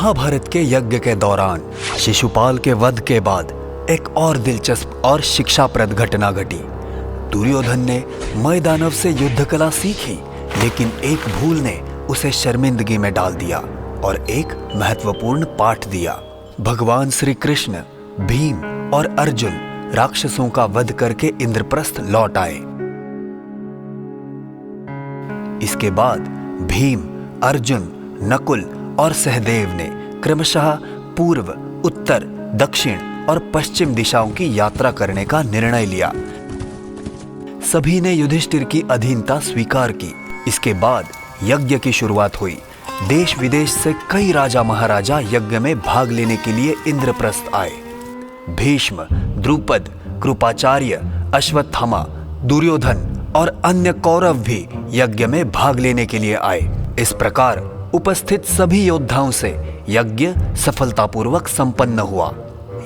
महाभारत के यज्ञ के दौरान शिशुपाल के वध के बाद एक और दिलचस्प और शिक्षाप्रद घटना घटी। दुर्योधन ने मैदानव से युद्ध कला सीखी, लेकिन एक भूल ने उसे शर्मिंदगी में डाल दिया और एक महत्वपूर्ण पाठ दिया। भगवान श्री कृष्ण, भीम और अर्जुन राक्षसों का वध करके इंद्रप्रस्थ लौट आए। इसके बाद भीम, अर्जुन, नकुल और सहदेव ने क्रमशः पूर्व, उत्तर, दक्षिण और पश्चिम दिशाओं की यात्रा करने का निर्णय लिया। सभी ने युधिष्ठिर की अधीनता स्वीकार की। इसके बाद यज्ञ की शुरुआत हुई। देश विदेश से कई राजा महाराजा यज्ञ में भाग लेने के लिए इंद्रप्रस्थ आए। भीष्म, द्रुपद, कृपाचार्य, अश्वत्थामा, दुर्योधन और अन्य कौरव भी यज्ञ में भाग लेने के लिए आए। इस प्रकार उपस्थित सभी योद्धाओं से यज्ञ सफलतापूर्वक संपन्न हुआ।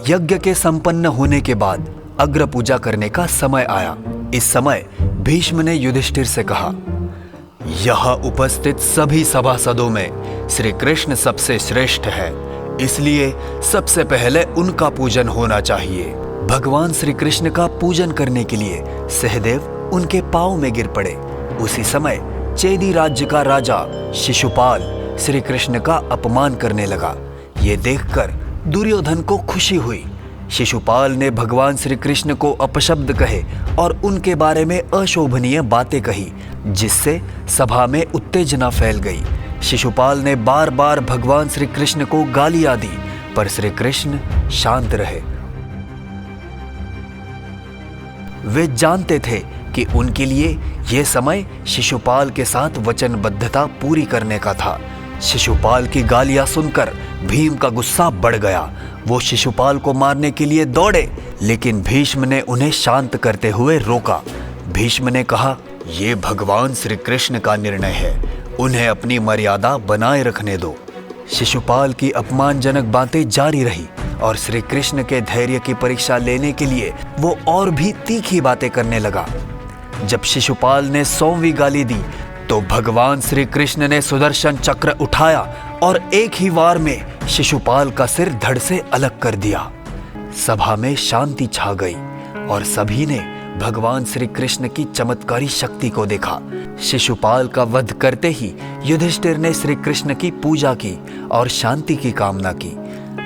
यज्ञ के संपन्न होने के बाद अग्र पूजा करने का समय आया। इस समय भीष्म ने युधिष्ठिर से कहा, यहाँ उपस्थित सभी सभासदों में श्री कृष्ण सबसे श्रेष्ठ है, इसलिए सबसे पहले उनका पूजन होना चाहिए। भगवान श्री कृष्ण का पूजन करने के लिए सहदेव उनके पांव में गिर पड़े। उसी समय चेदी राज्य का राजा शिशुपाल श्री कृष्ण का अपमान करने लगा। ये देखकर दुर्योधन को खुशी हुई। शिशुपाल ने भगवान श्री कृष्ण को अपशब्द कहे और उनके बारे में अशोभनीय बातें कही, जिससे सभा में उत्तेजना फैल गई। शिशुपाल ने बार बार भगवान श्री कृष्ण को गालियां दी, पर श्री कृष्ण शांत रहे। वे जानते थे कि उनके लिए यह समय शिशुपाल के साथ वचनबद्धता पूरी करने का था। शिशुपाल की गालियां सुनकर भीम का गुस्सा बढ़ गया। वो शिशुपाल को मारने के लिए दौड़े, लेकिन भीष्म ने उन्हें शांत करते हुए रोका। भीष्म ने कहा, ये भगवान श्री कृष्ण का निर्णय है, उन्हें अपनी मर्यादा बनाए रखने दो। शिशुपाल की अपमानजनक बातें जारी रही और श्री कृष्ण के धैर्य की परीक्षा लेने के लिए वो और भी तीखी बातें करने लगा। जब शिशुपाल ने 100वीं गाली दी तो भगवान श्री कृष्ण ने सुदर्शन चक्र उठाया और एक ही वार में शिशुपाल का सिर धड़ से अलग कर दिया। सभा में शांति छा गई और सभी ने भगवान श्री कृष्ण की चमत्कारी शक्ति को देखा। शिशुपाल का वध करते ही युधिष्ठिर ने श्री कृष्ण की पूजा की और शांति की कामना की।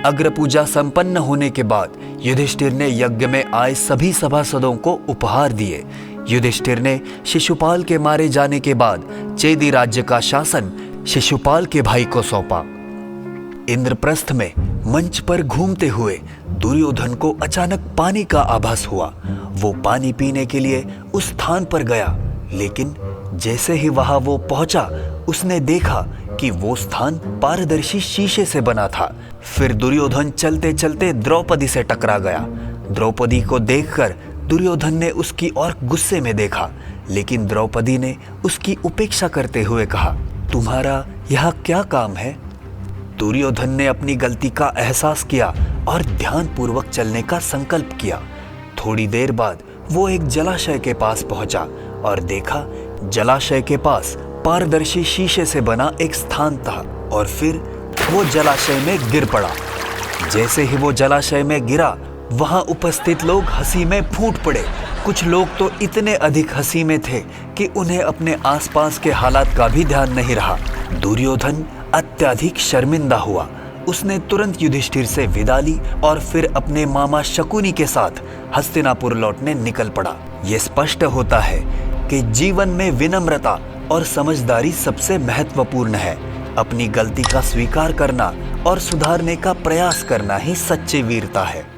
अग्र पूजा संपन्न होने के बाद युधिष्ठिर ने यज्ञ में आए सभी सभासदों को उपहार दिए। युधिष्ठिर ने शिशुपाल के मारे जाने के बाद चेदी राज्य का शासन शिशुपाल के भाई को सौंपा। इंद्रप्रस्थ में मंच पर घूमते हुए दुर्योधन को अचानक पानी का आभास हुआ। वो पानी पीने के लिए उस स्थान पर गया, लेकिन जैसे ही वहां वो पहुंचा, उसने देखा कि वो स्थान पारदर्शी शीशे से बना था। फिर दुर्योधन चलते चलते द्रौपदी से टकरा गया। द्रौपदी को देखकर दुर्योधन ने उसकी ओर गुस्से में देखा, लेकिन द्रौपदी ने उसकी उपेक्षा करते हुए कहा, तुम्हारा यहाँ क्या काम है? दुर्योधन ने अपनी गलती का एहसास किया और ध्यानपूर्वक चलने का संकल्प किया। थोड़ी देर बाद वो एक जलाशय के पास पहुंचा और देखा जलाशय के पास पारदर्शी शीशे से बना एक स्थान था और फिर वो जलाशय में गिर पड़ा। जैसे ही वो जलाशय में गिरा, वहां उपस्थित लोग हंसी में फूट पड़े। कुछ लोग तो इतने अधिक हंसी में थे कि उन्हें अपने आसपास के हालात का भी ध्यान नहीं रहा। दुर्योधन अत्यधिक शर्मिंदा हुआ। उसने तुरंत युधिष्ठिर से विदा ली और फिर अपने मामा शकुनी के साथ हस्तिनापुर लौटने निकल पड़ा। यह स्पष्ट होता है कि जीवन में विनम्रता और समझदारी सबसे महत्वपूर्ण है। अपनी गलती का स्वीकार करना और सुधारने का प्रयास करना ही सच्ची वीरता है।